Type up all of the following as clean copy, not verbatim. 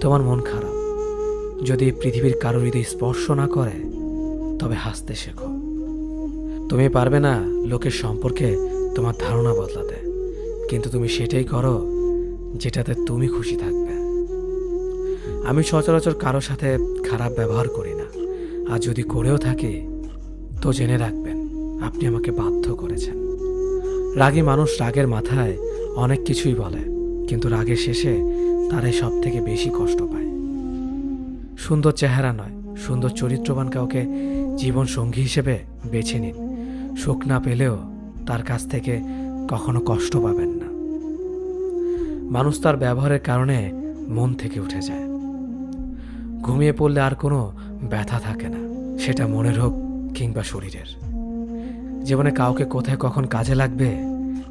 তোমার মন খারাপ, যদি পৃথিবীর কারো হৃদয় স্পর্শ না করে, তবে হাসতে শেখো। তুমি পারবে না লোকের সম্পর্কে তোমার ধারণা বদলাতে, কিন্তু তুমি সেটাই করো যেটাতে তুমি খুশি থাকবে। আমি সচরাচর কারো সাথে খারাপ ব্যবহার করি না, আর যদি করেও থাকি তো জেনে রাখবেন আপনি আমাকে বাধ্য করেছেন। রাগী মানুষ রাগের মাথায় অনেক কিছুই বলে, কিন্তু রাগের শেষে তারাই সব থেকে বেশি কষ্ট পায়। সুন্দর চেহারা নয়, সুন্দর চরিত্রবান কাউকে জীবন সঙ্গী হিসেবে বেছে নিন। সুখ না পেলেও তার কাছ থেকে কখনো কষ্ট পাবেন না। মানুষ তার ব্যবহারের কারণে মন থেকে উঠে যায়। ঘুমিয়ে পড়লে আর কোনো ব্যথা থাকে না, সেটা মনের হোক কিংবা শরীরের। জীবনে কাউকে কোথায় কখন কাজে লাগবে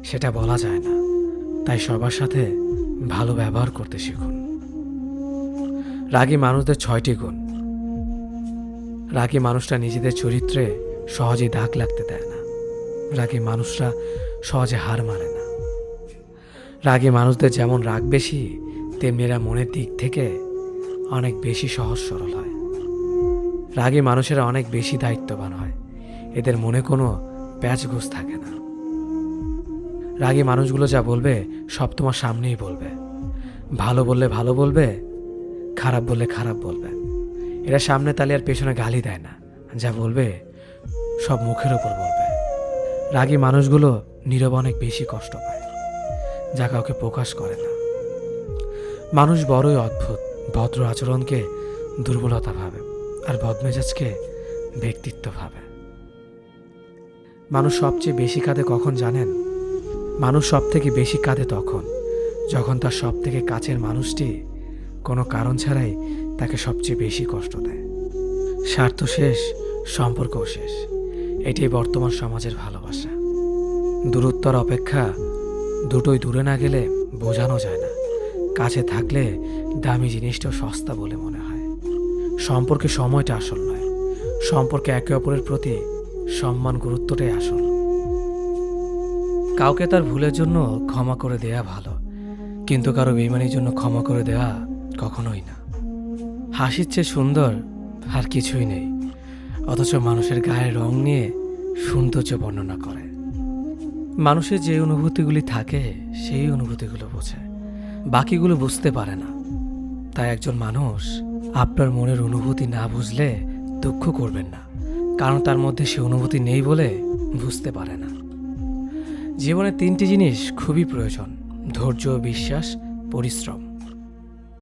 সেটা বলা যায় না, তাই সবার সাথে ভালো ব্যবহার করতে শিখুন। রাগী মানুষদের 6টি গুণ। রাগী মানুষরা নিজেদের চরিত্রে সহজেই দাগ লাগতে দেয় না। রাগী মানুষরা সহজে হার মানে না। রাগী মানুষদের যেমন রাগ বেশি, তেমনি এরা মনের দিক থেকে অনেক বেশি সহজ সরল হয়। রাগী মানুষেরা অনেক বেশি দায়িত্ববান হয়, এদের মনে কোনো প্যাচগোছ থাকে না। রাগী মানুষগুলো যা বলবে সব তোমার সামনেই বলবে। ভালো বললে ভালো বলবে, খারাপ বললে খারাপ বলবে। এরা সামনে তালে আর পেছনে গালি দেয় না, যা বলবে সব মুখের ওপর বলবে। রাগী মানুষগুলো নীরবে অনেক বেশি কষ্ট পায়, যা কাউকে প্রকাশ করে না। মানুষ বড়ই অদ্ভুত, ভদ্র আচরণকে দুর্বলতা ভাবে, আর বদমেজাজকে ব্যক্তিত্ব ভাবে। মানুষ সবচেয়ে বেশি কাঁদে কখন জানেন? মানুষ সব থেকে বেশি কাঁদে তখন যখন তার সব থেকে কাছের মানুষটি কোনো কারণ ছাড়াই তাকে সবচেয়ে বেশি কষ্ট দেয়। স্বার্থ শেষ, সম্পর্কও শেষ, এটাই বর্তমান সমাজের ভালোবাসা। দূরত্বর অপেক্ষা দুটোই দূরে না গেলে বোঝানো যায় না, কাছে থাকলে দামি জিনিসটাও সস্তা বলে মনে হয়। সম্পর্কে সময়টা আসল নয়, সম্পর্কে একে অপরের প্রতি সম্মান গুরুত্বটাই আসল। কাউকে তার ভুলের জন্য ক্ষমা করে দেয়া ভালো, কিন্তু কারো বেইমানির জন্য ক্ষমা করে দেওয়া কখনোই না। হাসির চেয়ে সুন্দর আর কিছুই নেই, অথচ মানুষের গায়ের রং নিয়ে সৌন্দর্য বর্ণনা করে। মানুষের যে অনুভূতিগুলি থাকে সেই অনুভূতিগুলো বোঝে, বাকিগুলো বুঝতে পারে না। তাই একজন মানুষ আপনার মনের অনুভূতি না বুঝলে দুঃখ করবেন না, কারণ তার মধ্যে সে অনুভূতি নেই বলে বুঝতে পারে না। জীবনে 3টি জিনিস খুবই প্রয়োজন: ধৈর্য, বিশ্বাস, পরিশ্রম।